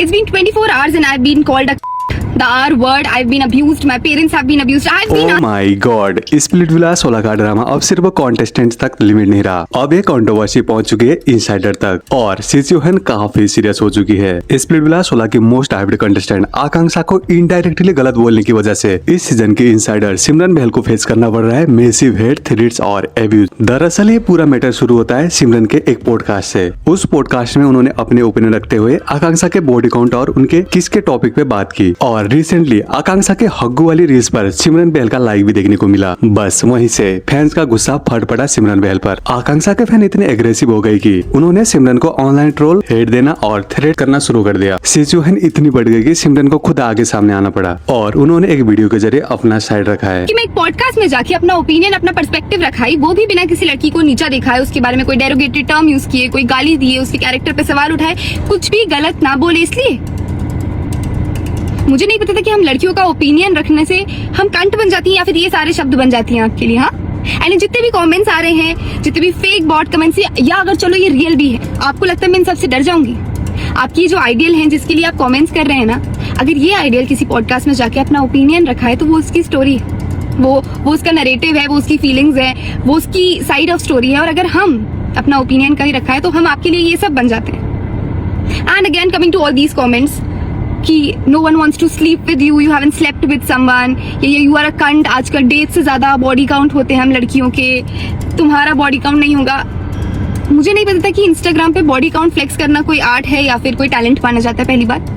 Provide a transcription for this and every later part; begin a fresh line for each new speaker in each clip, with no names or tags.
It's been 24 hours and I've been called the R word. I've been abused. My parents have been abused. I've been.
Oh my God! Split villa 16 का drama अब सिर्फ contestants तक limit नहीं रहा, अब ये controversy पहुंच चुकी है इनसाइडर तक और सिचुएशन काफी सीरियस हो चुकी है। स्प्लिट विला 16 की मोस्ट हाइप्ड कंटेस्टेंट आकांक्षा को इनडायरेक्टली गलत बोलने की वजह से इस सीजन के इनसाइडर सिमरन बहल को फेस करना पड़ रहा है मेसिव हेट, थ्रेट्स और एब्यूज। दरअसल ये पूरा मैटर शुरू होता है सिमरन के एक पॉडकास्ट से। उस पॉडकास्ट में उन्होंने अपने ओपिनियन रखते हुए आकांक्षा के बॉडी काउंट और उनके किस के टॉपिक पे बात की और रिसेंटली आकांक्षा के हग्गू वाली रील्स पर सिमरन बहल का लाइक भी देखने को मिला। बस वहीं से फैंस का गुस्सा फट पड़ा सिमरन बहल पर। आकांक्षा के फैन इतने एग्रेसिव हो गए कि उन्होंने सिमरन को ऑनलाइन ट्रोल, हेट देना और थ्रेट करना शुरू कर दिया। सिचुएशन इतनी बढ़ गई कि सिमरन को खुद आगे सामने आना पड़ा और उन्होंने एक वीडियो के जरिए अपना साइड रखा है
कि मैं एक पॉडकास्ट में जाके अपना ओपिनियन, अपना पर्सपेक्टिव रखाई, वो भी बिना किसी लड़की को नीचा दिखाए, उसके बारे में कोई डेरोगेटरी टर्म यूज किए, कोई गाली दिए, उसके कैरेक्टर पे सवाल उठाए, कुछ भी गलत ना बोले। इसलिए मुझे नहीं पता था कि हम लड़कियों का ओपिनियन रखने से हम कंट बन जाती हैं या फिर ये सारे शब्द बन जाती हैं आपके लिए। हाँ, एंड जितने भी कमेंट्स आ रहे हैं, जितने भी फेक बॉट कमेंट्स, या अगर चलो ये रियल भी है, आपको लगता है मैं इन सबसे डर जाऊंगी? आपकी जो आइडियल है जिसके लिए आप कमेंट्स कर रहे हैं ना, अगर ये आइडियल किसी पॉडकास्ट में जाके अपना ओपिनियन रखा है तो वो उसकी स्टोरी है, वो उसका नरेटिव है, वो उसकी फीलिंग्स है, वो उसकी साइड ऑफ स्टोरी है। और अगर हम अपना ओपिनियन कहीं रखा है तो हम आपके लिए ये सब बन जाते हैं। And again coming to all these comments कि no one wants to sleep with you, you haven't slept with someone, ये यू आर अ कंट, आजकल डेट से ज्यादा बॉडी काउंट होते हैं हम लड़कियों के, तुम्हारा बॉडी काउंट नहीं होगा। मुझे नहीं पता था कि इंस्टाग्राम पे बॉडी काउंट फ्लेक्स करना कोई आर्ट है या फिर कोई टैलेंट माना जाता है, पहली बात।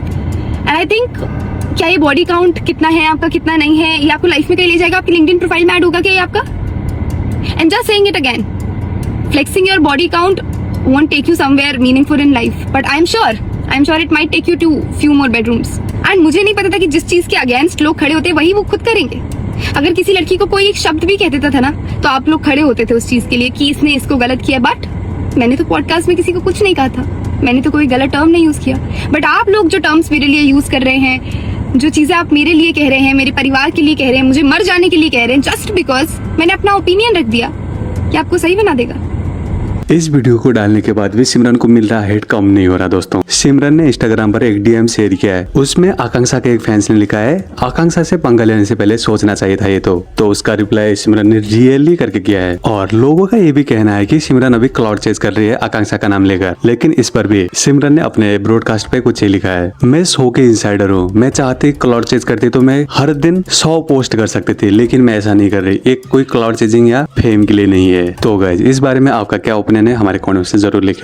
एंड आई थिंक क्या ये बॉडी काउंट कितना है आपका, कितना नहीं है, ये आपको लाइफ में कहीं ले जाएगा? आपकी लिंक्डइन प्रोफाइल में ऐड होगा क्या ये आपका? And just saying it again, flexing your body count won't take you somewhere meaningful in life, but I'm sure it might take you to few more bedrooms. And मुझे नहीं पता था कि जिस चीज के अगेंस्ट लोग खड़े होते हैं वही वो खुद करेंगे। अगर किसी लड़की को कोई एक शब्द भी कह देता था ना तो आप लोग खड़े होते थे उस चीज के लिए कि इसने इसको गलत किया। बट मैंने तो पॉडकास्ट में किसी को कुछ नहीं कहा था, मैंने तो कोई गलत टर्म नहीं यूज किया। बट आप लोग जो टर्म्स मेरे लिए यूज कर रहे हैं, जो चीजें आप मेरे लिए कह रहे हैं, मेरे परिवार के लिए कह रहे हैं, मुझे मर जाने के लिए कह रहे हैं, जस्ट बिकॉज मैंने अपना ओपिनियन रख दिया, क्या आपको सही बना देगा?
इस वीडियो को डालने के बाद भी सिमरन को मिल रहा हेट कम नहीं हो रहा। दोस्तों, सिमरन ने इंस्टाग्राम पर एक डीएम शेयर किया है, उसमें आकांक्षा के एक फैंस ने लिखा है आकांक्षा से पंगा लेने से पहले सोचना चाहिए था ये तो उसका रिप्लाई सिमरन ने रियली करके किया है। और लोगों का ये भी कहना है कि सिमरन अभी क्लाउड चेज कर रही है आकांक्षा का नाम लेकर, लेकिन इस पर भी सिमरन ने अपने ब्रॉडकास्ट पे कुछ ही लिखा है, मैं शो के इनसाइडर हूँ, मैं चाहती क्लाउड चेज करती तो मैं हर दिन 100 पोस्ट कर सकती थी, लेकिन मैं ऐसा नहीं कर रही, एक कोई क्लाउड चेजिंग या फेम के लिए नहीं है। तो गाइस, इस बारे में आपका क्या ओपिनियन है हमारे कमेंट में जरूर लिखें।